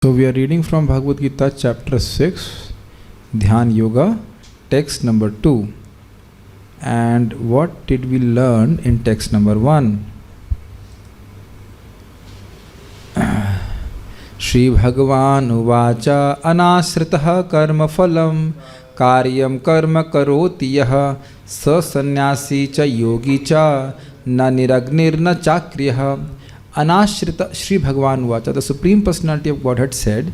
So we are reading from Bhagavad Gita chapter 6, Dhyan Yoga, text number 2. And what did we learn in text number 1? Shri Bhagavan Uvacha Anasritah Karma Phalam Karyam Karma Karoti Yaha Sa Sannayasi Cha Yogi Cha Na Niragnir Na Chakriyah. Anashrita Shri Bhagavan Vacha, the Supreme Personality of Godhead said,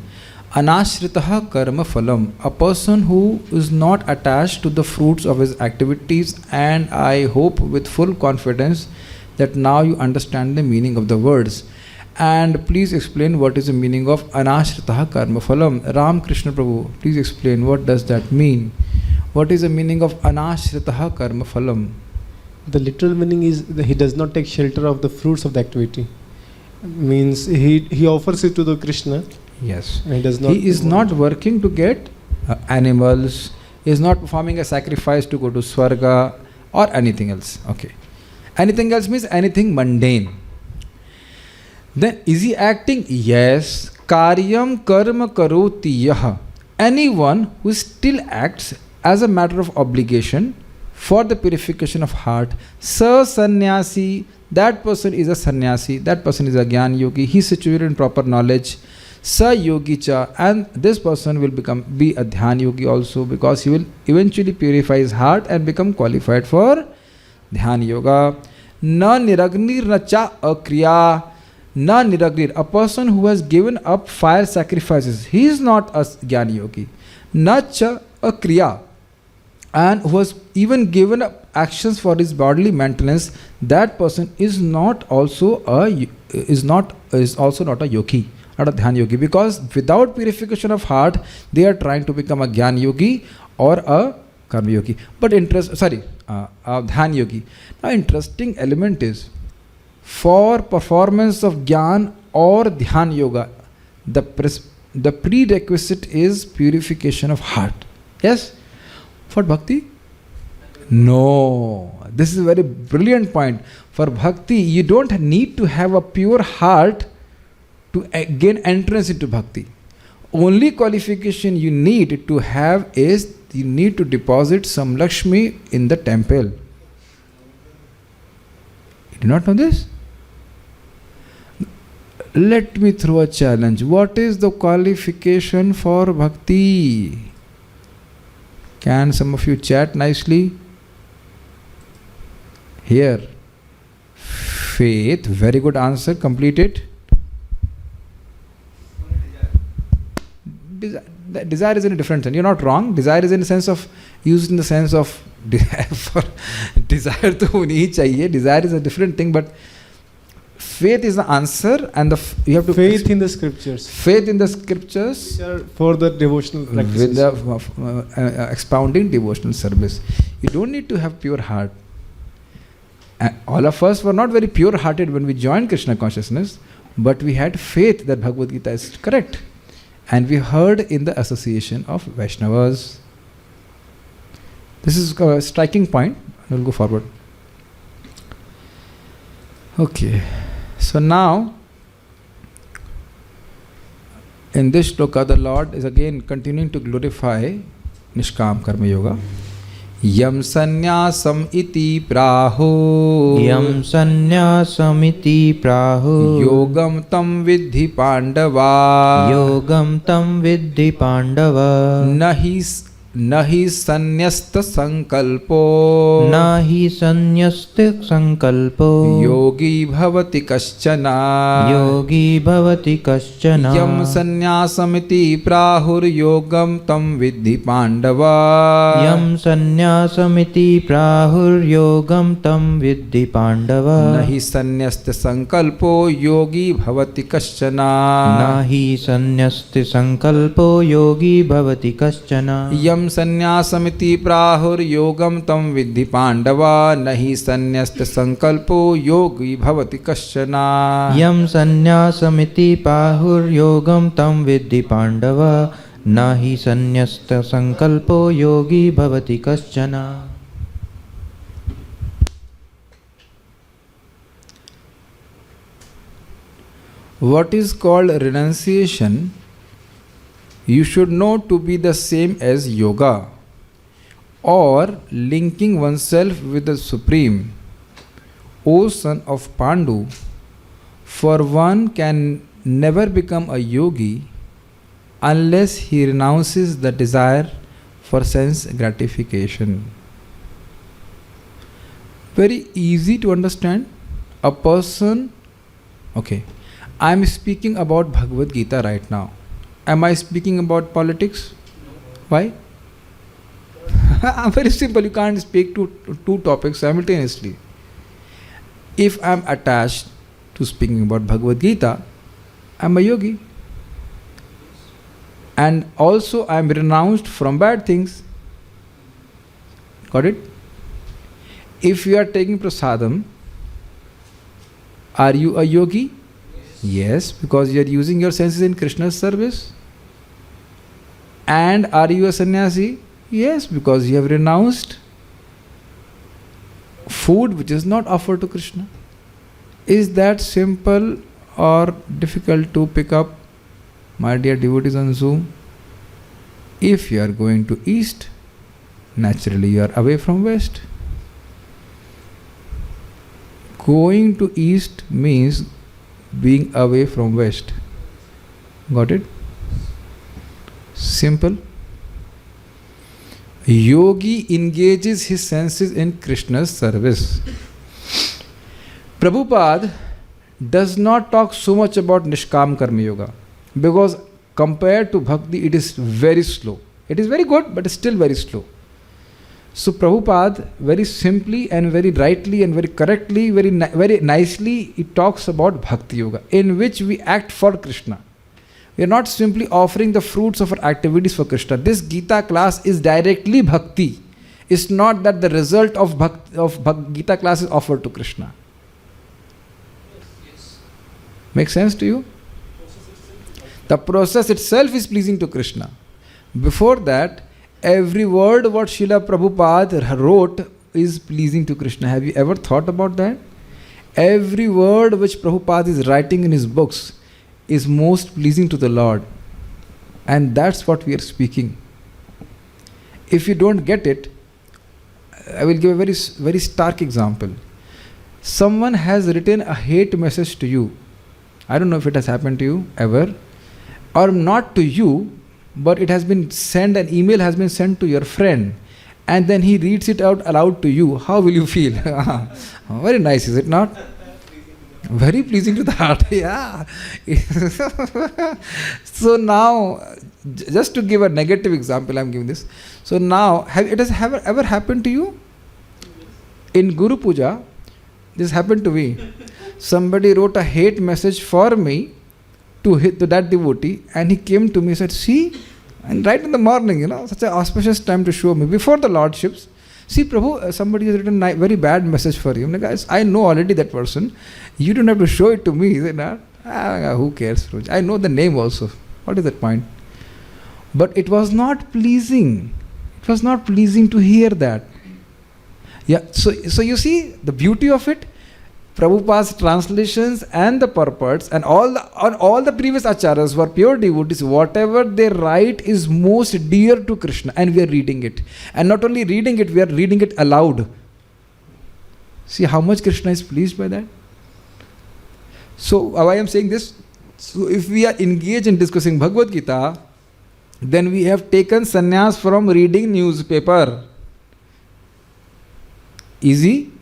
Anashritaha karma phalam, a person who is not attached to the fruits of his activities, and I hope with full confidence that now you understand the meaning of the words. And please explain what is the meaning of Anashritaha karma phalam. Ram Krishna Prabhu, please explain what does that mean. What is the meaning of Anashritaha karma phalam? The literal meaning is that he does not take shelter of the fruits of the activity. Means he offers it to the Krishna. Yes. And he is not working to get animals. He is not performing a sacrifice to go to Swarga or anything else. Okay. Anything else means anything mundane. Then is he acting? Yes. Karyam karma karoti yaha. Anyone who still acts as a matter of obligation for the purification of heart. Sa Sanyasi, that person is a sannyasi, that person is a Dhyan yogi, he is situated in proper knowledge. Sa yogi cha, and this person will be a Dhyan yogi also, because he will eventually purify his heart and become qualified for Dhyan yoga. Na niragnir na cha akriya. Na niragnir, a person who has given up fire sacrifices, he is not a Dhyan yogi. Na cha akriya, and who has even given up actions for his bodily maintenance, that person is also not a yogi, not a Dhyan yogi, because without purification of heart, they are trying to become a Dhyan yogi or a karma yogi. But a Dhyan yogi. Now, interesting element is, for performance of Dhyan or Dhyan yoga, the prerequisite is purification of heart. Yes? For bhakti? No. This is a very brilliant point. For bhakti, you don't need to have a pure heart to gain entrance into bhakti. Only qualification you need to have is you need to deposit some Lakshmi in the temple. You do not know this? Let me throw a challenge. What is the qualification for bhakti? Can some of you chat nicely? Here. Faith. Very good answer. Complete it. Desire is in a different sense. You're not wrong. Desire is in the sense of, used in the sense of desire to nahi chahiye. Desire is a different thing, but faith is the answer, and you have to faith in the scriptures. Faith in the scriptures for the devotional practices. With the expounding devotional service. You don't need to have pure heart. All of us were not very pure hearted when we joined Krishna consciousness, but we had faith that Bhagavad Gita is correct. And we heard in the association of Vaishnavas. This is a striking point. We'll go forward. Okay. So now, in this sloka, the Lord is again continuing to glorify Nishkam Karma Yoga. Yam Sannayasam iti praho. Yam Sannayasam iti praho. Yogam tam vidhi Pandava. Yogam tam vidhi Pandava. Nahi sanyasta sankalpo. Nahi sanyasta sankalpo. Yogi bhavati kaschana. Yogi bhavati kaschana. Yam sanyasamiti prahur yogam tam vidhi Pandava. Yam sanyasamiti prahur yogam tam vidhi Pandava. Nahi sanyasta sankalpo yogi bhavati kaschana. Nahi sanyasta sankalpo yogi bhavati kaschana. Yam sanyasamiti prahur yogam tam vidhi Pandava. Nahi sanyasta sankalpo yogi bhavati kaschana. Yam sanyasamiti prahur yogam tam vidhi Pandava. Nahi sanyasta sankalpo yogi bhavati kaschana. What is called renunciation you should know to be the same as yoga, or linking oneself with the Supreme. O son of Pandu, for one can never become a yogi unless he renounces the desire for sense gratification. Very easy to understand. A person, okay, I am speaking about Bhagavad Gita right now. Am I speaking about politics? Why? Very simple, you can't speak to two topics simultaneously. If I am attached to speaking about Bhagavad Gita, I am a yogi. And also I am renounced from bad things. Got it? If you are taking prasadam, are you a yogi? Yes, because you are using your senses in Krishna's service. And are you a sannyasi? Yes, because you have renounced food which is not offered to Krishna. Is that simple or difficult to pick up, my dear devotees on Zoom? If you are going to east, naturally you are away from west. Going to east means being away from west. Got it? Simple. Yogi engages his senses in Krishna's service. Prabhupada does not talk so much about Nishkam Karma Yoga because compared to Bhakti, it is very slow. It is very good, but it's still very slow. So Prabhupada very simply and very rightly and very correctly, very nicely, he talks about Bhakti Yoga, in which we act for Krishna. We are not simply offering the fruits of our activities for Krishna. This Gita class is directly Bhakti. It's not that the result of Gita class is offered to Krishna. Make sense to you? The process itself is pleasing to Krishna. Before that, every word what Srila Prabhupada wrote is pleasing to Krishna. Have you ever thought about that? Every word which Prabhupada is writing in his books is most pleasing to the Lord. And that's what we are speaking. If you don't get it, I will give a very stark example. Someone has written a hate message to you. I don't know if it has happened to you ever, or not to you, but it has been sent, an email has been sent to your friend, and then he reads it out aloud to you. How will you feel? Very nice, is it not? Very pleasing to the heart. Yeah. So now, just to give a negative example, I am giving this. So now, has it ever happened to you? In Guru Puja, this happened to me. Somebody wrote a hate message for me to that devotee, and he came to me and said, see, and right in the morning, such an auspicious time to show me, before the Lordships, see Prabhu, somebody has written a very bad message for you. I'm like, guys, I know already that person. You don't have to show it to me. He said, who cares? I know the name also. What is that point? But it was not pleasing. It was not pleasing to hear that. Yeah. So you see the beauty of it. Prabhupada's translations and the purports and all the previous acharyas were pure devotees. Whatever they write is most dear to Krishna, and we are reading it. And not only reading it, we are reading it aloud. See how much Krishna is pleased by that? So why I am saying this? So if we are engaged in discussing Bhagavad Gita, then we have taken sannyas from reading newspaper. Easy?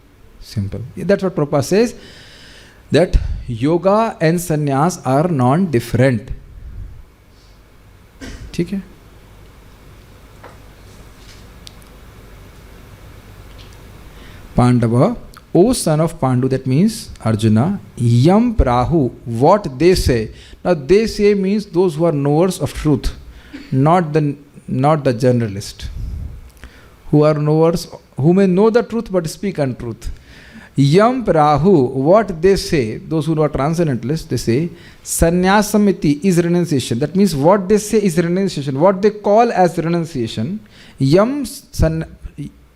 Simple. That's what Prabhupada says, that yoga and sannyas are non-different. Okay? Pandava, O son of Pandu, that means Arjuna, Yam Prahu, what they say. Now they say means those who are knowers of truth, not the generalist. Who are knowers, who may know the truth but speak untruth. Yam Prahu, what they say, those who are transcendentalists, they say, Sanyasamiti is renunciation. That means what they say is renunciation. What they call as renunciation, Yam Prahu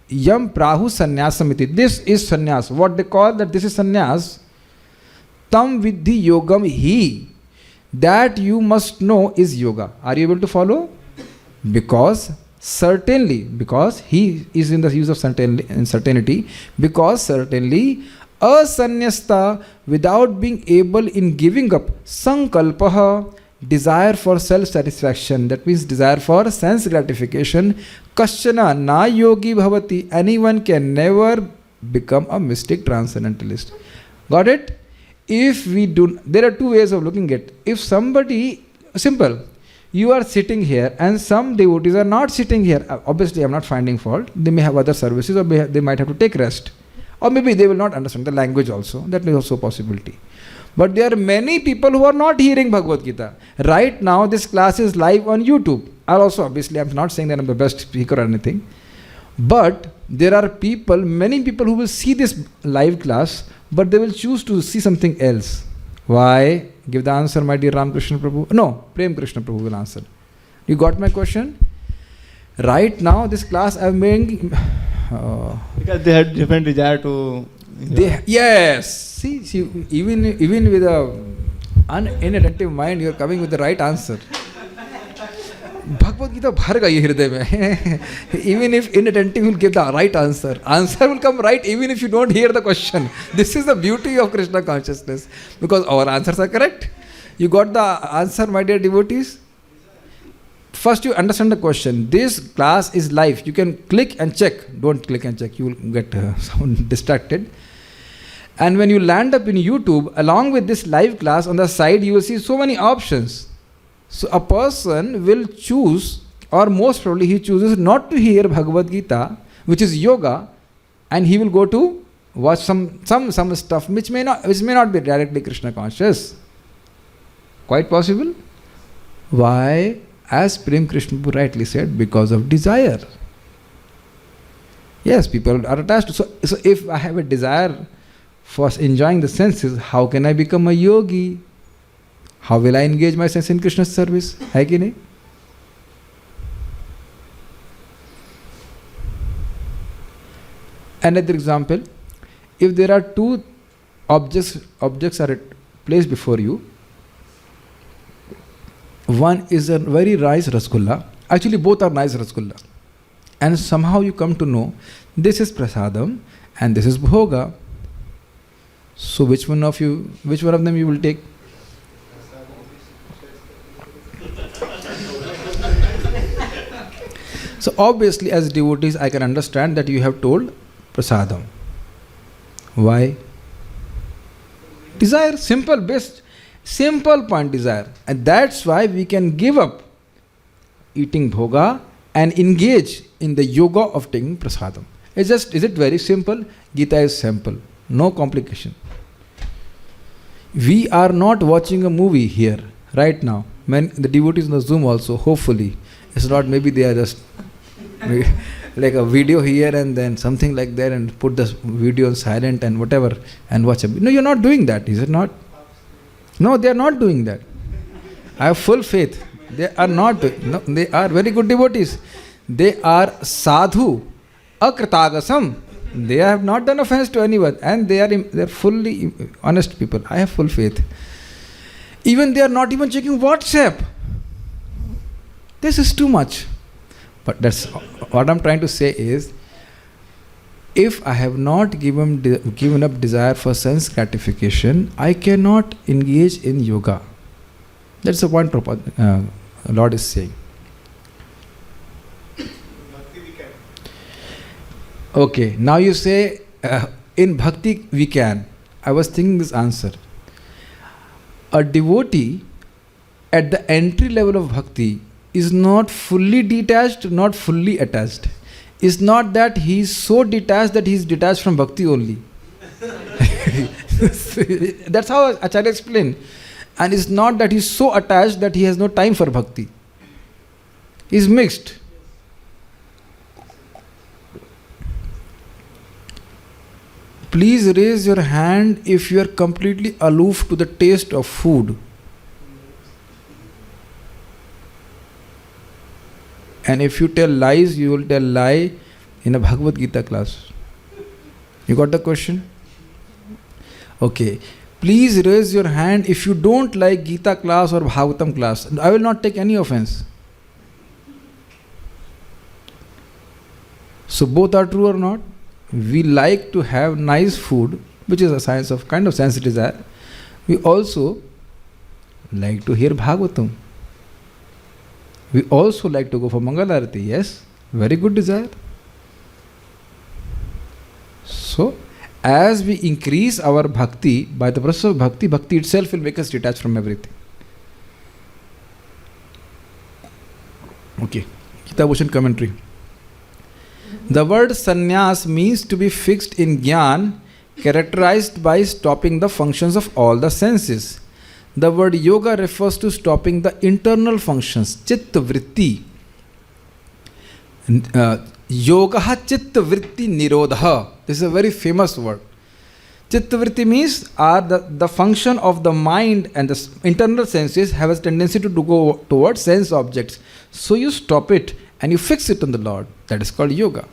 Sanyasamiti. This is sannyas. What they call that this is sannyas, Tam Vidhi Yogam He. that you must know is yoga. Are you able to follow? Because certainly, because he is in the use of certainty, because certainly a sannyasta without being able in giving up sankalpaha, desire for self-satisfaction, that means desire for sense gratification, kaschana na yogi bhavati, anyone can never become a mystic transcendentalist. Got it? If we do, there are two ways of looking at it. If somebody, simple, you are sitting here and some devotees are not sitting here. Obviously, I am not finding fault. They may have other services or they might have to take rest. Or maybe they will not understand the language also. That is also a possibility. But there are many people who are not hearing Bhagavad Gita. Right now, this class is live on YouTube. Also, obviously, I am not saying that I am the best speaker or anything. But there are people, many people who will see this live class, but they will choose to see something else. Why? Give the answer, my dear Ramakrishna Prabhu. No, Prem Krishna Prabhu will answer. You got my question? Right now, this class I am making... because they had different desire to... Yes! See, even with an inattentive mind, you are coming with the right answer. Bhagavad Gita bhar gayi hirday mein. Even if inattentive, you will give the right answer. Answer will come right even if you don't hear the question. This is the beauty of Krishna consciousness. Because our answers are correct. You got the answer, my dear devotees? First you understand the question. This class is live. You can click and check. Don't click and check. You will get distracted. And when you land up in YouTube, along with this live class, on the side you will see so many options. So a person will choose, or most probably he chooses not to hear Bhagavad Gita, which is yoga, and he will go to watch some stuff which may not be directly Krishna conscious. Quite possible. Why? As Prem Krishna rightly said, because of desire. Yes, people are attached. So if I have a desire for enjoying the senses, how can I become a yogi? How will I engage my sense in Krishna's service? Hai ki nahi? Another example, if there are two objects are placed before you, one is a very nice rasgulla, actually both are nice rasgulla, and somehow you come to know this is prasadam and this is bhoga. So which one of them you will take? So obviously as devotees I can understand that you have told prasadam. Why? Desire, simple point desire. And that's why we can give up eating bhoga and engage in the yoga of taking prasadam. Is it very simple? Gita is simple. No complication. We are not watching a movie here right now. The devotees on the Zoom also, hopefully. It's not, maybe they are just like a video here and then something like that and put the video on silent and whatever and watch a... No, you're not doing that, is it not? No, they are not doing that. I have full faith. They are not. No, they are very good devotees. They are sadhu, akrithagasam. They have not done offense to anyone and they are fully honest people. I have full faith. Even they are not even checking WhatsApp. This is too much. But that's what I'm trying to say is, if I have not given up desire for sense gratification, I cannot engage in yoga. That's the point Lord is saying. Okay, now you say, in bhakti we can. I was thinking this answer. A devotee at the entry level of bhakti is not fully detached, not fully attached. It's not that he is so detached that he is detached from bhakti only. That's how Acharya explained. And it's not that he is so attached that he has no time for bhakti. He is mixed. Please raise your hand if you are completely aloof to the taste of food. And if you tell lies, you will tell lie in a Bhagavad Gita class. You got the question? Okay. Please raise your hand if you don't like Gita class or Bhagavatam class. I will not take any offense. So both are true or not? We like to have nice food, which is a science of kind of sense desire. We also like to hear Bhagavatam. We also like to go for Mangalarati. Yes, very good desire. So, as we increase our bhakti, by the process of bhakti, bhakti itself will make us detached from everything. Okay, Gita Bhushan commentary. The word sannyas means to be fixed in jnana, characterized by stopping the functions of all the senses. The word yoga refers to stopping the internal functions, chitta vritti. Yogaha chitta vritti nirodha. This is a very famous word. Chitta vritti means the function of the mind and the internal senses have a tendency to go towards sense objects. So you stop it and you fix it on the Lord. That is called yoga.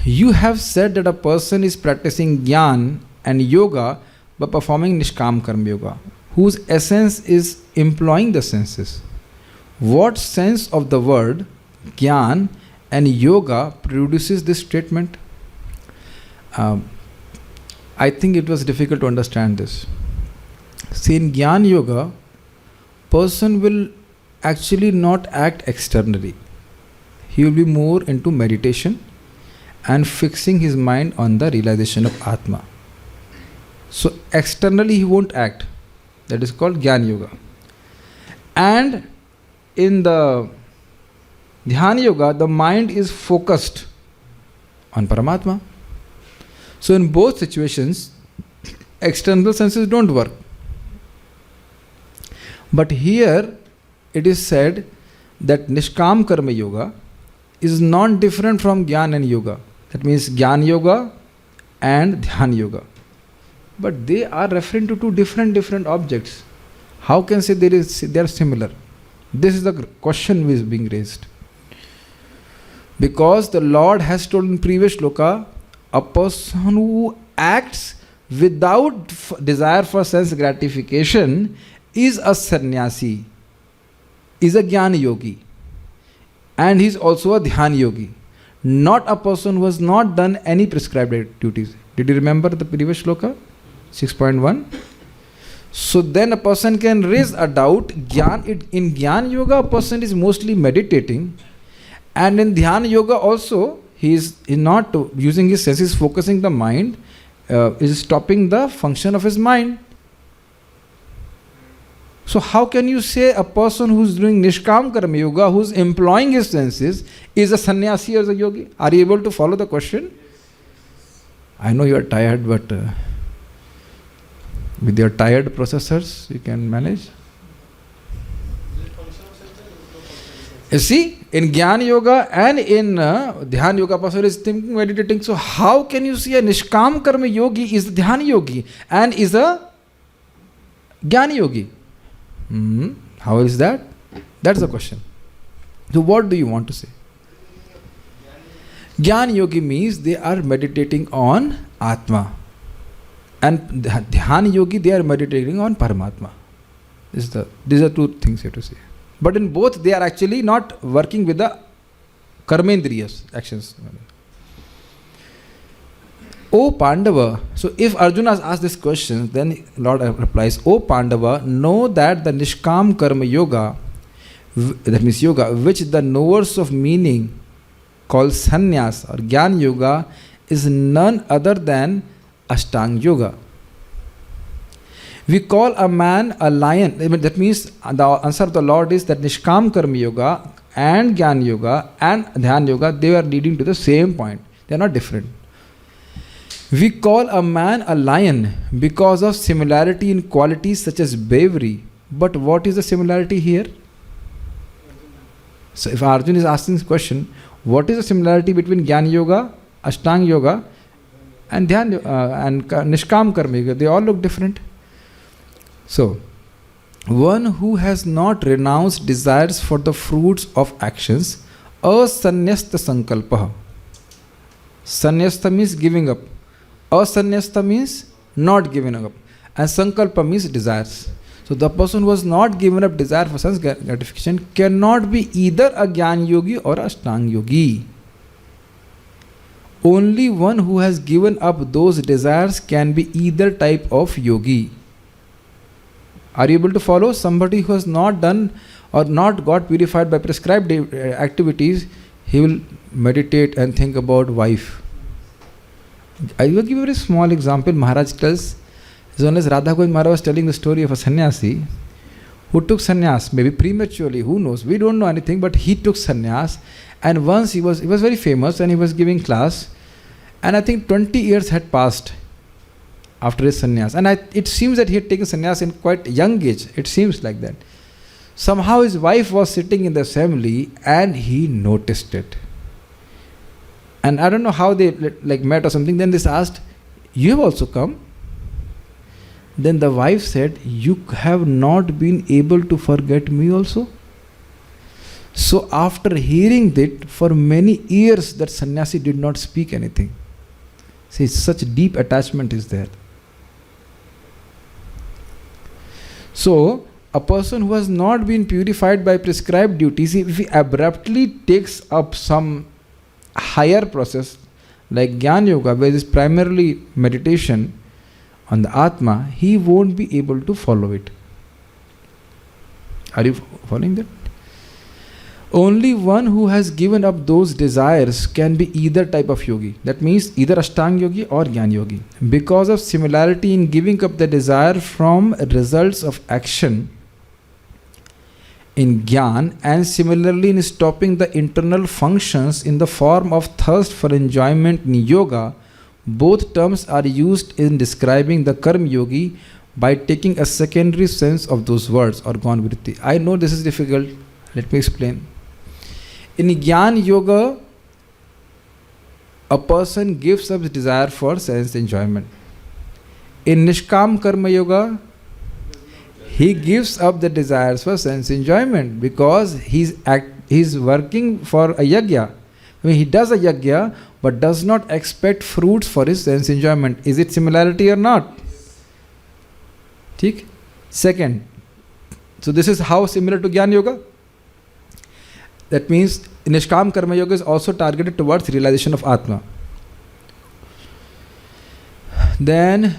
You have said that a person is practicing jnana and yoga by performing nishkam karma yoga, whose essence is employing the senses. What sense of the word jnana and yoga produces this statement? I think it was difficult to understand this. See, in jnana yoga, person will actually not act externally. He will be more into meditation and fixing his mind on the realization of Atma. So externally he won't act. That is called Jnana Yoga. And in the Dhyan Yoga, the mind is focused on Paramatma. So in both situations, external senses don't work. But here it is said that Nishkam Karma Yoga is not different from Jnana and Yoga. That means Jnana Yoga and Dhyan Yoga. But they are referring to two different objects. How can say they are similar? This is the question which is being raised. Because the Lord has told in previous sloka, a person who acts without desire for sense gratification is a sannyasi, is a jnana yogi, and he is also a dhyan yogi. Not a person who has not done any prescribed duties. Did you remember the previous shloka? 6.1. So then a person can raise a doubt. In Jnana Yoga, a person is mostly meditating, and in Dhyan Yoga also, he is not using his senses, focusing the mind, is stopping the function of his mind. So how can you say a person who is doing Nishkam Karma Yoga, who is employing his senses, is a sannyasi or a yogi? Are you able to follow the question? I know you are tired, but with your tired processors, you can manage. You see, in Jnana Yoga and in Dhyan Yoga, person is thinking, meditating. So how can you see a Nishkam Karma Yogi is a Dhyan Yogi and is a Jnana Yogi? How is that? That's the question. So what do you want to say? Jnana Yogi means they are meditating on Atma. And Dhyan Yogi, they are meditating on Paramatma. These are two things you have to say. But in both, they are actually not working with the karmendriyas, actions. O Pandava, so if Arjuna has asked this question, then Lord replies, O Pandava, know that the Nishkam Karma Yoga, that means yoga, which the knowers of meaning call Sannyas or Jnana Yoga, is none other than Ashtanga Yoga. We call a man a lion. That means the answer of the Lord is that Nishkam Karma Yoga and Jnana Yoga and Dhyan Yoga, they are leading to the same point. They are not different. We call a man a lion because of similarity in qualities such as bravery. But what is the similarity here? So if Arjun is asking this question, what is the similarity between Jnana Yoga, Ashtanga Yoga and Dhyan and Nishkam Karma Yoga? They all look different. So, one who has not renounced desires for the fruits of actions, asanyasta sankalpa. Sanyasta means giving up. Asanyasta means not given up. And sankalpa means desires. So the person who has not given up desire for sense gratification cannot be either a Gyan Yogi or a Ashtanga Yogi. Only one who has given up those desires can be either type of yogi. Are you able to follow? Somebody who has not done or not got purified by prescribed activities, he will meditate and think about wife. I will give you a very small example. Maharaj tells, as long as Radha Govind Maharaj was telling the story of a sannyasi who took sannyas, maybe prematurely, who knows, we don't know anything, but he took sannyas, and once he was very famous and he was giving class, and I think 20 years had passed after his sannyas, and it seems that he had taken sannyas in quite young age, it seems like that. Somehow his wife was sitting in the assembly and he noticed it. And I don't know how they met or something, then they asked, you have also come? Then the wife said, you have not been able to forget me also? So after hearing that, for many years that sannyasi did not speak anything. See, such deep attachment is there. So, a person who has not been purified by prescribed duties, if he abruptly takes up some higher process like Jnana Yoga, where it is primarily meditation on the Atma, he won't be able to follow it. Are you following that? Only one who has given up those desires can be either type of yogi. That means either Ashtanga Yogi or Jnana Yogi. Because of similarity in giving up the desire from results of action in Jnana, and similarly in stopping the internal functions in the form of thirst for enjoyment in yoga, both terms are used in describing the Karma Yogi by taking a secondary sense of those words or Gyan Vritti. I know this is difficult. Let me explain. In Jnana Yoga, a person gives up his desire for sense enjoyment. In Nishkam Karma Yoga, he gives up the desires for sense enjoyment because he's working for a yajna. I mean, he does a yajna but does not expect fruits for his sense enjoyment. Is it similarity or not? Theek? Second, so this is how similar to Jnana Yoga. That means Nishkam Karma Yoga is also targeted towards realization of Atma. Then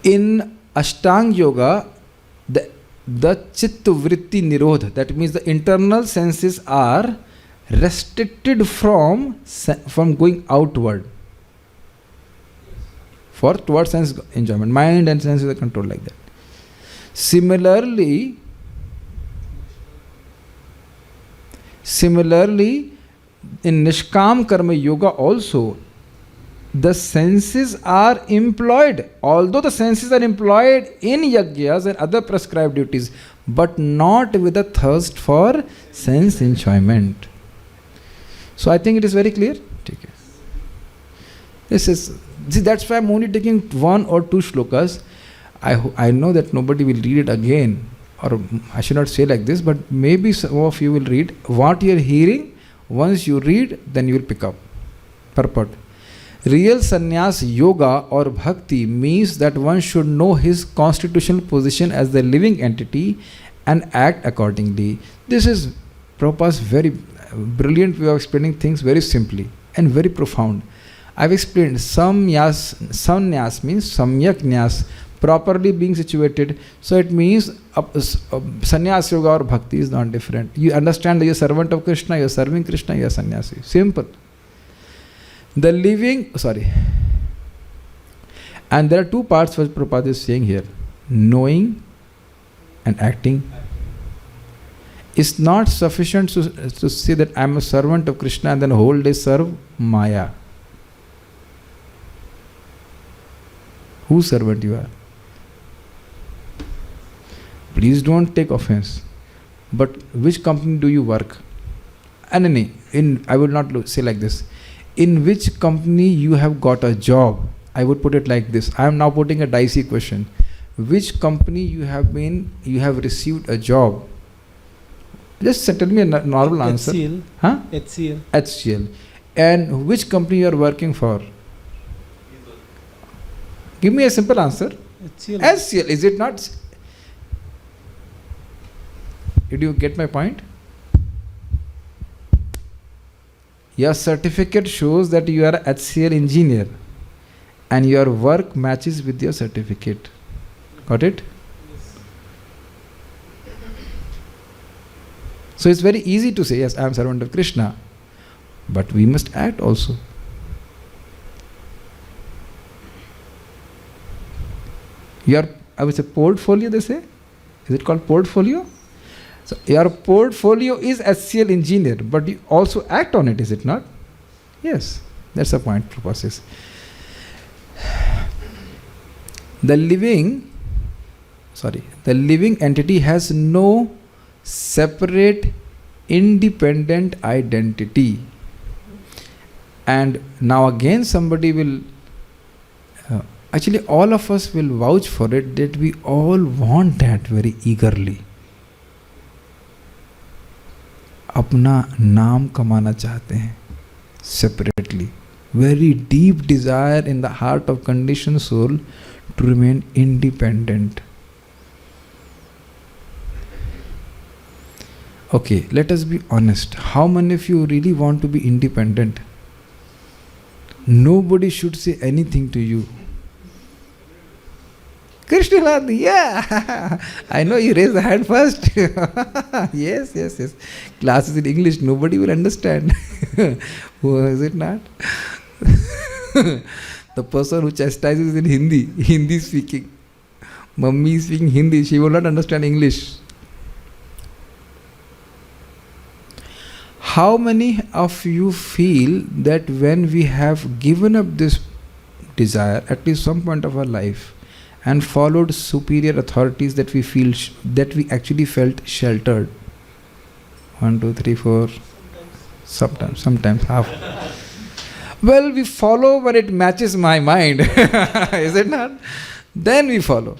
in Ashtanga Yoga, the Chitta Vritti Nirodha, that means the internal senses are restricted from going outward towards sense enjoyment. Mind and senses are controlled like that. Similarly, in Nishkam Karma Yoga also, the senses are employed, although the senses are employed in yajnas and other prescribed duties, but not with a thirst for sense enjoyment. So I think it is very clear. That's why I'm only taking one or two shlokas. I know that nobody will read it again, or I should not say like this, but maybe some of you will read what you are hearing. Once you read, then you will pick up. Purport. Real sannyas yoga or bhakti means that one should know his constitutional position as the living entity and act accordingly. This is Prabhupada's very brilliant way of explaining things very simply and very profound. I've explained sannyas means samyak nyas, properly being situated. So it means sannyas yoga or bhakti is not different. You understand that you're a servant of Krishna, you're serving Krishna, you're sannyasi. Simple. The living, and there are two parts what Prabhupada is saying here. Knowing and acting. It's not sufficient to say that I am a servant of Krishna and then whole day serve Maya. Whose servant you are? Please don't take offense. But which company do you work? And I will not say like this. In which company you have got a job? I would put it like this. I am now putting a dicey question. Which company you have received a job? Just tell me a normal answer. HCL. Huh? HCL. HCL. And which company you are working for? Give me a simple answer. HCL, is it not? Did you get my point? Your certificate shows that you are a HCL engineer and your work matches with your certificate. Got it? So it's very easy to say, yes, I am servant of Krishna, but we must act also. Your, I would say, portfolio, they say? Is it called portfolio? So your portfolio is HCL engineer, but you also act on it, is it not? Yes, that's the point, Prabhupada says. The living entity has no separate, independent identity. And now again somebody will, actually all of us will vouch for it, that we all want that very eagerly. अपना नाम कमाना चाहते हैं separately. Very deep desire in the heart of conditioned soul to remain independent. Okay, let us be honest. How many of you really want to be independent? Nobody should say anything to you. Krishna, yeah, I know you raise the hand first. Yes. Classes in English, nobody will understand. Who is it not? The person who chastises in Hindi speaking. Mummy is speaking Hindi, she will not understand English. How many of you feel that when we have given up this desire, at least some point of our life, and followed superior authorities, that we feel that we actually felt sheltered? 1, 2, 3, 4. Sometimes half. Well, we follow when it matches my mind. Is it not? Then we follow.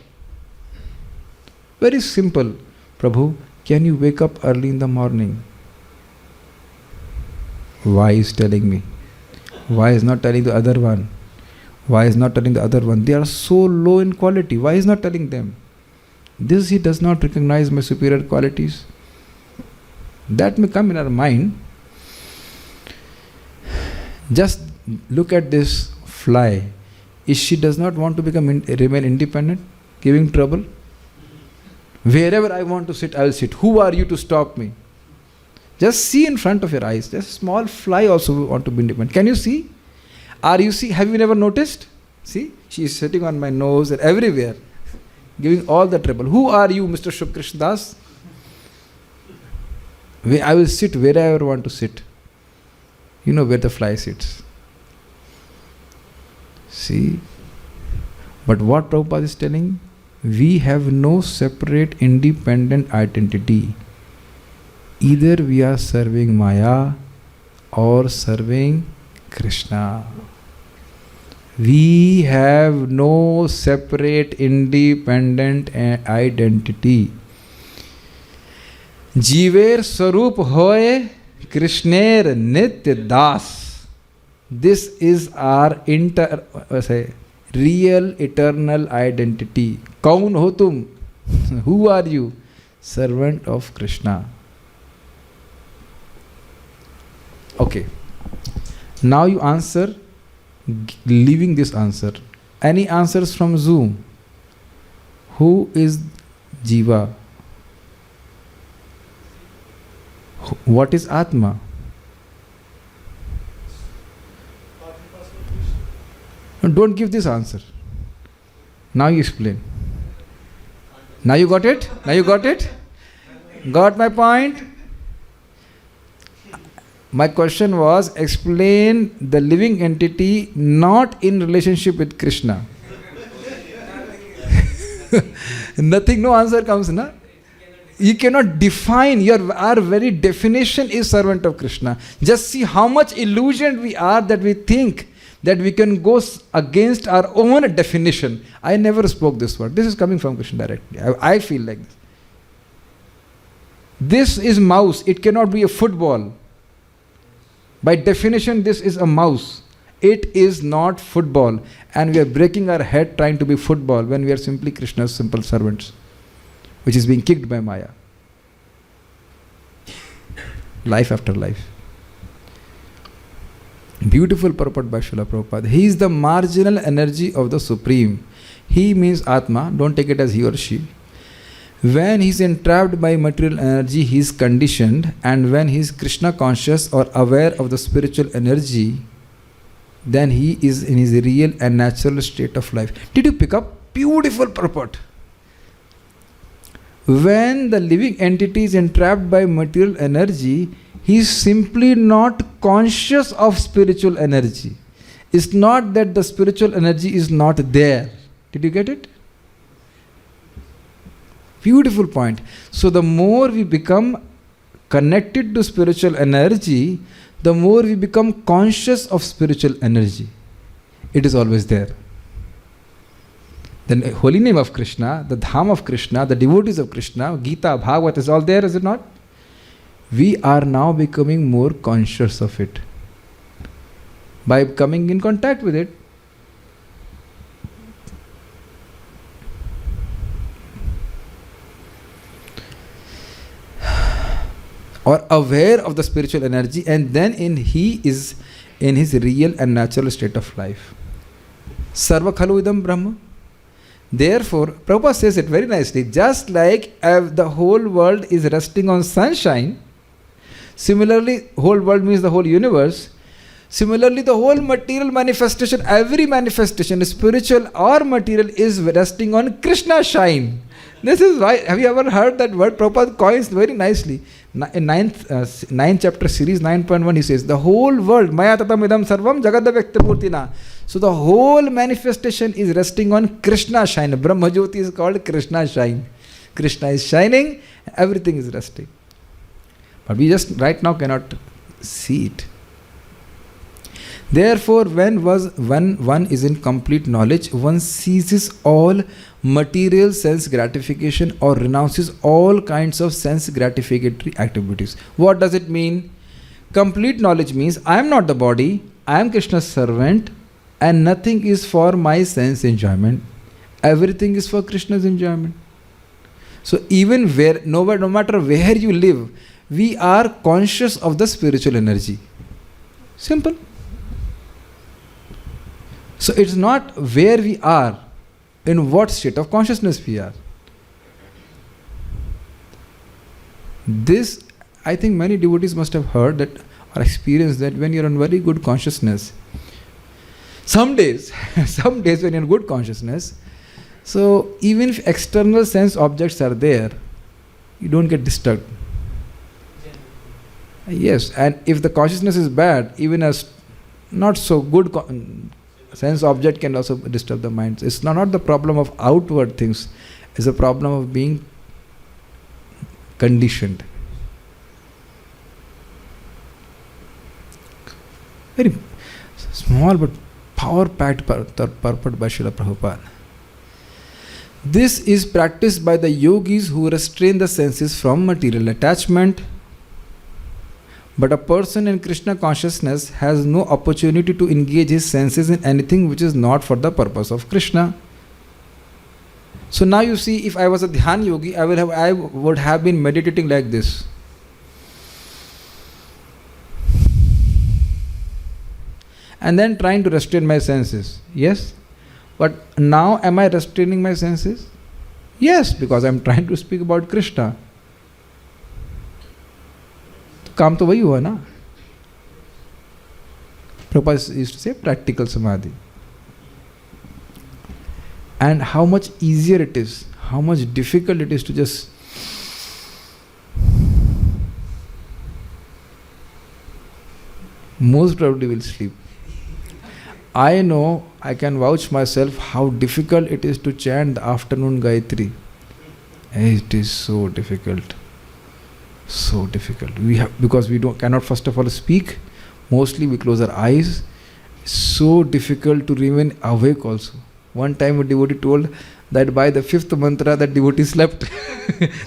Very simple. Prabhu, can you wake up early in the morning? Why is telling me? Why is not telling the other one? Why is not telling the other one? They are so low in quality. Why is not telling them? This he does not recognize my superior qualities. That may come in our mind. Just look at this fly. If she does not want to remain independent, giving trouble? Wherever I want to sit, I will sit. Who are you to stop me? Just see in front of your eyes. Just a small fly also want to be independent. Can you see? Have you never noticed? See, she is sitting on my nose and everywhere, giving all the trouble. Who are you, Mr. Shubh Krishna Das? I will sit wherever I want to sit. You know where the fly sits. See? But what Prabhupada is telling? We have no separate independent identity. Either we are serving Maya or serving Krishna. We have no separate independent identity. Jiver Swarup hoye Krishner Nitya Das. This is our real eternal identity. Kaun ho tum? Who are you? Servant of Krishna. Okay. Now you answer, leaving this answer. Any answers from Zoom? Who is Jiva? What is Atma? No, don't give this answer. Now you explain. Now you got it? Got my point? My question was, explain the living entity not in relationship with Krishna. Nothing, no answer comes, na? You cannot define, our very definition is servant of Krishna. Just see how much illusioned we are that we think that we can go against our own definition. I never spoke this word. This is coming from Krishna directly. I feel like this. This is mouse. It cannot be a football. By definition, this is a mouse. It is not football. And we are breaking our head trying to be football when we are simply Krishna's simple servants, which is being kicked by Maya. Life after life. Beautiful purport by Srila Prabhupada. He is the marginal energy of the Supreme. He means Atma, don't take it as he or she. When he is entrapped by material energy, he is conditioned, and when he is Krishna conscious or aware of the spiritual energy, then he is in his real and natural state of life. Did you pick up? Beautiful purport. When the living entity is entrapped by material energy, he is simply not conscious of spiritual energy. It's not that the spiritual energy is not there. Did you get it? Beautiful point. So the more we become connected to spiritual energy, the more we become conscious of spiritual energy. It is always there. The holy name of Krishna, the Dham of Krishna, the devotees of Krishna, Gita, Bhagavad is all there, is it not? We are now becoming more conscious of it by coming in contact with it. Or aware of the spiritual energy, and then he is in his real and natural state of life. Sarva khalu idam Brahma. Therefore, Prabhupada says it very nicely, just like the whole world is resting on sunshine, similarly, whole world means the whole universe, similarly the whole material manifestation, every manifestation, spiritual or material, is resting on Krishna shine. This is why, have you ever heard that word? Prabhupada coins very nicely. In 9th chapter series 9.1 he says, the whole world, maya tatam idam sarvam jagadavyaktapurtina. So the whole manifestation is resting on Krishna shine. Brahma Jyoti is called Krishna shine. Krishna is shining, everything is resting. But we just right now cannot see it. Therefore, when one is in complete knowledge, one ceases all material sense gratification or renounces all kinds of sense gratificatory activities. What does it mean? Complete knowledge means I am not the body, I am Krishna's servant, and nothing is for my sense enjoyment. Everything is for Krishna's enjoyment. So even no matter where you live, we are conscious of the spiritual energy. Simple. So it's not where we are, in what state of consciousness we are. This, I think many devotees must have heard that or experienced that when you're in very good consciousness, some days when you're in good consciousness, so even if external sense objects are there, you don't get disturbed. Yes, and if the consciousness is bad, even a not so good sense object can also disturb the mind. It's not the problem of outward things, it's a problem of being conditioned. Very small but power-packed purport by Srila Prabhupada. This is practiced by the yogis who restrain the senses from material attachment. But a person in Krishna consciousness has no opportunity to engage his senses in anything which is not for the purpose of Krishna. So now you see, if I was a Dhyan yogi, I would have been meditating like this. And then trying to restrain my senses. Yes? But now am I restraining my senses? Yes, because I am trying to speak about Krishna. काम तो वही हुआ ना. Prabhupada used to say practical samadhi. And how much easier it is, how much difficult it is to just most probably will sleep. I know, I can vouch myself how difficult it is to chant the afternoon Gayatri. It is so difficult. So difficult. Because we cannot first of all speak. Mostly we close our eyes. So difficult to remain awake also. One time a devotee told that by the 5th mantra that devotee slept.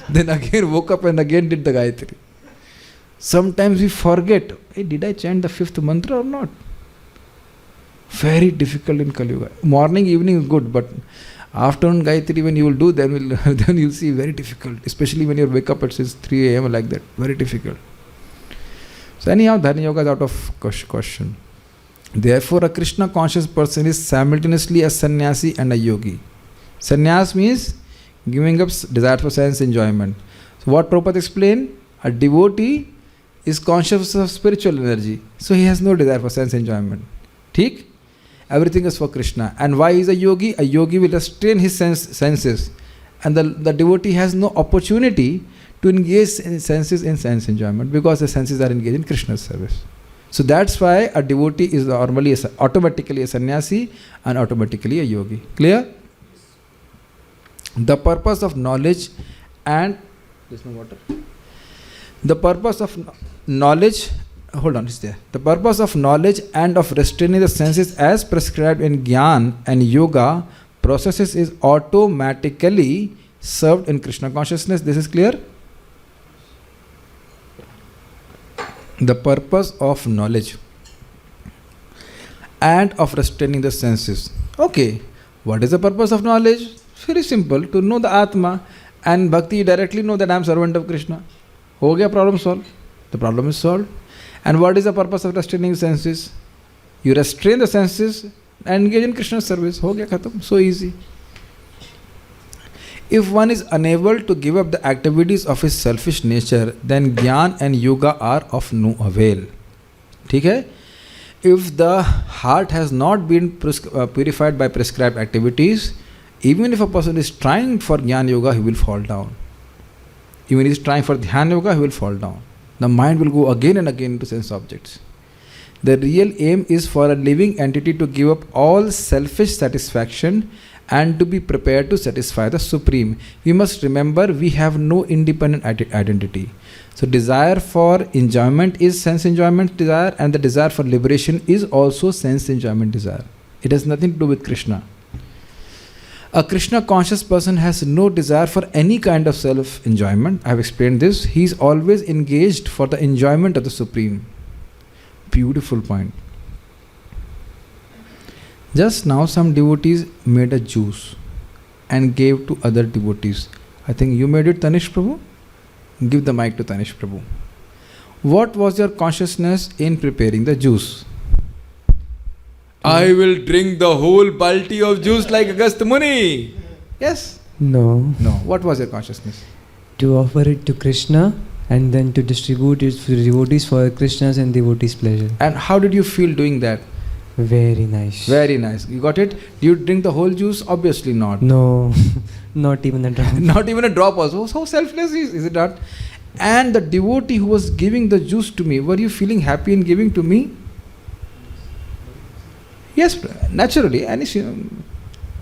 Then again woke up and again did the Gayatri. Sometimes we forget, hey, did I chant the 5th mantra or not? Very difficult in Kali Yuga. Morning, evening is good, but afternoon Gayatri when you will do, then you'll see very difficult. Especially when you wake up at 3 a.m. like that. Very difficult. So anyhow, Dharma Yoga is out of question. Therefore, a Krishna conscious person is simultaneously a sannyasi and a yogi. Sannyas means giving up desire for sense enjoyment. So what Prabhupada explained, a devotee is conscious of spiritual energy. So he has no desire for sense enjoyment. Theek? Everything is for Krishna. And why is a yogi? A yogi will restrain his senses. And the devotee has no opportunity to engage in senses in sense enjoyment because the senses are engaged in Krishna's service. So that's why a devotee is normally automatically a sannyasi and automatically a yogi. Clear? The purpose of knowledge and there's no water. The purpose of knowledge, hold on, it's there. The purpose of knowledge and of restraining the senses as prescribed in Dhyan and Yoga processes is automatically served in Krishna consciousness. This is clear? The purpose of knowledge and of restraining the senses. Okay, what is the purpose of knowledge? Very simple, to know the Atma. And Bhakti, you directly know that I am servant of Krishna. Ho gaya, problem solved. The problem is solved. And what is the purpose of restraining senses? You restrain the senses and engage in Krishna's service. Ho gaya, khatam. So easy. If one is unable to give up the activities of his selfish nature, then Dhyan and Yoga are of no avail. ठीक है? If the heart has not been purified by prescribed activities, even if a person is trying for Dhyan Yoga, he will fall down. Even if he is trying for Dhyan Yoga, he will fall down. The mind will go again and again into sense objects. The real aim is for a living entity to give up all selfish satisfaction and to be prepared to satisfy the Supreme. We must remember we have no independent identity. So desire for enjoyment is sense enjoyment desire, and the desire for liberation is also sense enjoyment desire. It has nothing to do with Krishna. A Krishna conscious person has no desire for any kind of self enjoyment. I have explained this. He is always engaged for the enjoyment of the Supreme. Beautiful point. Just now some devotees made a juice and gave to other devotees. I think you made it, Tanish Prabhu? Give the mic to Tanish Prabhu. What was your consciousness in preparing the juice? I will drink the whole balti of juice like Agastya Muni. Yes? No. No. What was your consciousness? To offer it to Krishna and then to distribute it to devotees for Krishna's and devotees' pleasure. And how did you feel doing that? Very nice. Very nice. You got it? Do you drink the whole juice? Obviously not. No, not even a drop. Not even a drop also. So selfless is it not? And the devotee who was giving the juice to me, were you feeling happy in giving to me? Yes, naturally. And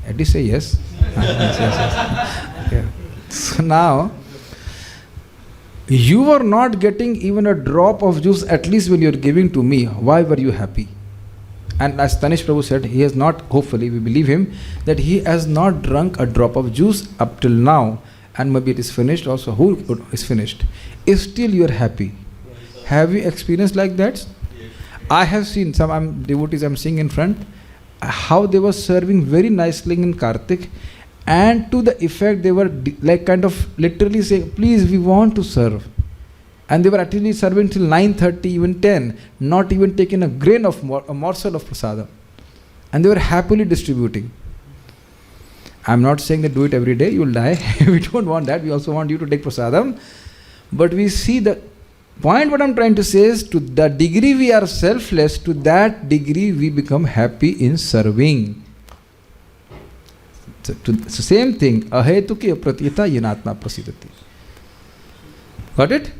at least say yes. Yes. Okay. So now, you were not getting even a drop of juice, at least when you are giving to me. Why were you happy? And as Tanish Prabhu said, he has not, hopefully we believe him, that he has not drunk a drop of juice up till now, and maybe it is finished also. Who is finished? If still you are happy. Yes. Have you experienced like that? Yes. I have seen some devotees I'm seeing in front, how they were serving very nicely in Kartik, and to the effect they were like kind of literally saying, please, we want to serve. And they were actually serving till 9:30, even 10, not even taking a grain of a morsel of prasadam. And they were happily distributing. I'm not saying that do it every day, you will die. We don't want that. We also want you to take prasadam. But we see the point, what I'm trying to say is, to the degree we are selfless, to that degree we become happy in serving. So same thing. 𝐕𝐈𝐃𝐄𝐎 pratyeta yenatma prasidati. Got it?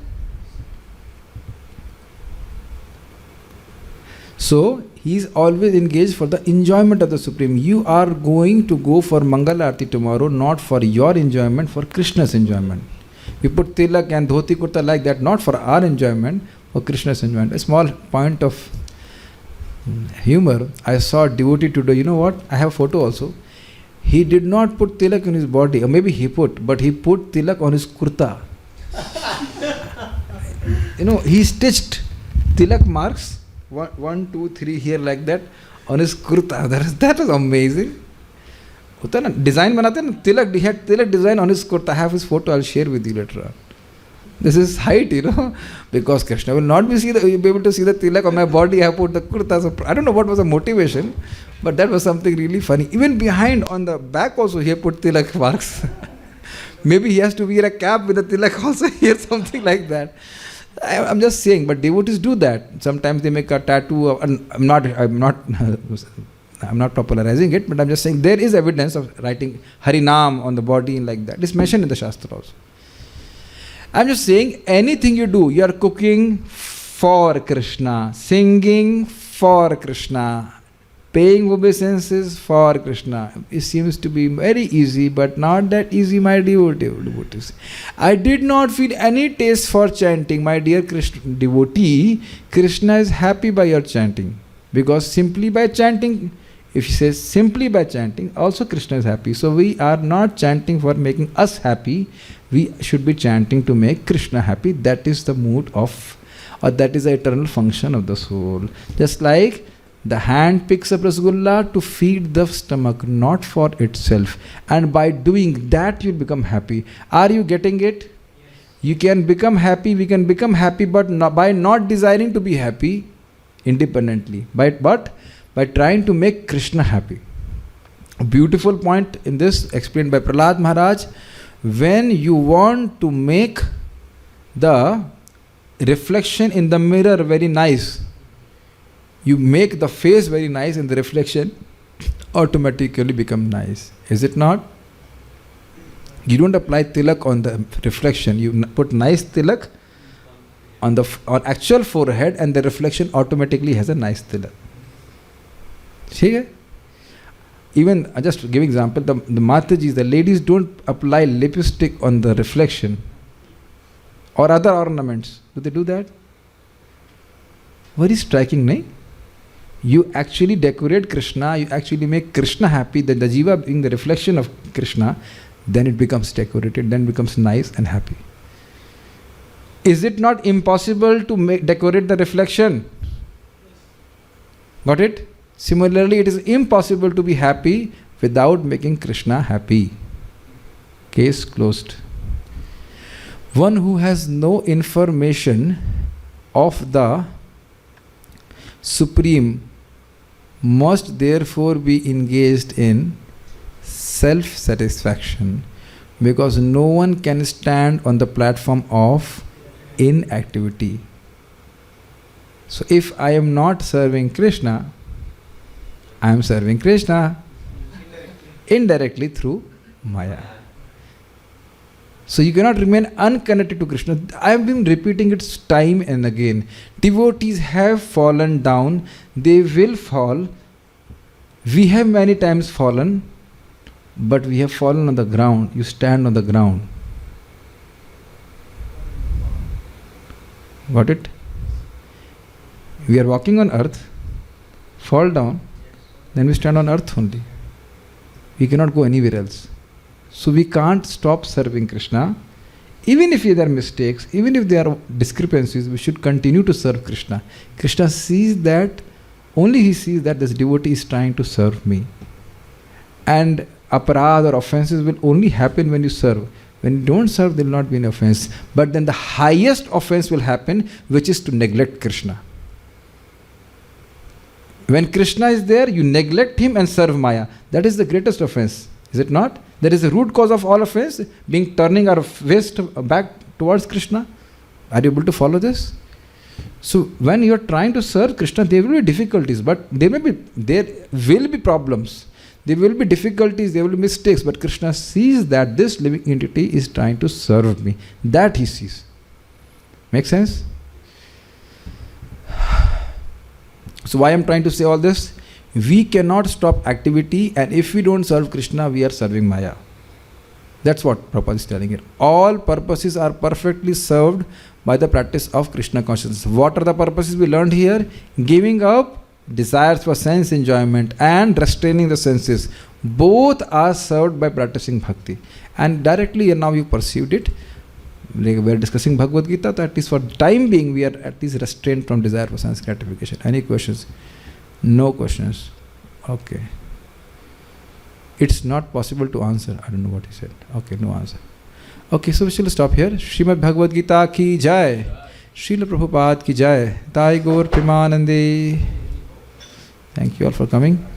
So, he is always engaged for the enjoyment of the Supreme. You are going to go for Mangala Arati tomorrow, not for your enjoyment, for Krishna's enjoyment. We put tilak and dhoti kurta like that, not for our enjoyment, for Krishna's enjoyment. A small point of humor. I saw a devotee today, you know what? I have a photo also. He did not put tilak on his body, or maybe he put, but he put tilak on his kurta. he stitched tilak marks, 1, 2, 3 here like that on his kurta. That was amazing. होता ना design बनाते हैं ना, तिलक design on his kurta. I have his photo, I'll share with you later on. This is height, because Krishna will not be able to see the tilak on my body. I have put the kurta. So I don't know what was the motivation, but that was something really funny. Even behind on the back also he put tilak marks. Maybe he has to wear a cap with a tilak also here, something like that. I'm just saying, but devotees do that. Sometimes they make a tattoo. I'm not popularizing it, but I'm just saying there is evidence of writing Harinam on the body and like that. It's mentioned in the Shastra also. I'm just saying, anything you do, you are cooking for Krishna, singing for Krishna, paying obeisances for Krishna. It seems to be very easy, but not that easy, my devotees. I did not feel any taste for chanting. My dear Krishna devotee, Krishna is happy by your chanting. Because simply by chanting, if he says simply by chanting, also Krishna is happy. So we are not chanting for making us happy. We should be chanting to make Krishna happy. That is the mood of, or that is the eternal function of the soul. Just like the hand picks up rasgulla to feed the stomach, not for itself. And by doing that, you become happy. Are you getting it? Yes. You can become happy, we can become happy, but by not desiring to be happy independently. But by trying to make Krishna happy. A beautiful point in this explained by Prahlad Maharaj. When you want to make the reflection in the mirror very nice, you make the face very nice and the reflection automatically become nice. Is it not? You don't apply tilak on the reflection. You put nice tilak on actual forehead and the reflection automatically has a nice tilak. See? Even just to give example, the Matajis, the ladies don't apply lipstick on the reflection or other ornaments. Do they do that? Very striking, nahi? You actually decorate Krishna, you actually make Krishna happy, then the jiva being the reflection of Krishna, then it becomes decorated, then becomes nice and happy. Is it not impossible to decorate the reflection? Got it? Similarly, it is impossible to be happy without making Krishna happy. Case closed. One who has no information of the Supreme must therefore be engaged in self-satisfaction, because no one can stand on the platform of inactivity. So if I am not serving Krishna, I am serving Krishna indirectly through Maya. So you cannot remain unconnected to Krishna. I have been repeating it time and again. Devotees have fallen down. They will fall. We have many times fallen, but we have fallen on the ground. You stand on the ground. Got it? We are walking on earth, fall down, then we stand on earth only. We cannot go anywhere else. So we can't stop serving Krishna. Even if there are mistakes, even if there are discrepancies, we should continue to serve Krishna. Krishna sees that, only he sees that this devotee is trying to serve me. And aparad or offenses will only happen when you serve. When you don't serve, there will not be any offense. But then the highest offense will happen, which is to neglect Krishna. When Krishna is there, you neglect him and serve Maya. That is the greatest offense. Is it not? That is the root cause of all offense, turning our face back towards Krishna. Are you able to follow this? So when you are trying to serve Krishna, there will be difficulties, but there will be problems. There will be difficulties, there will be mistakes, but Krishna sees that this living entity is trying to serve me. That he sees. Make sense? So why I am trying to say all this? We cannot stop activity, and if we don't serve Krishna, we are serving Maya. That's what Prabhupada is telling here. All purposes are perfectly served by the practice of Krishna consciousness. What are the purposes we learned here? Giving up desires for sense enjoyment and restraining the senses. Both are served by practicing bhakti. And directly now you perceived it. like we are discussing Bhagavad Gita, so at least for the time being, we are at least restrained from desire for sense gratification. Any questions? No questions. Okay. It's not possible to answer. I don't know what he said. Okay, no answer. Okay, so we shall stop here. Srimad Bhagavad Gita ki jai. Srila Prabhupada ki jai. Tai Gaur Premanande. Thank you all for coming.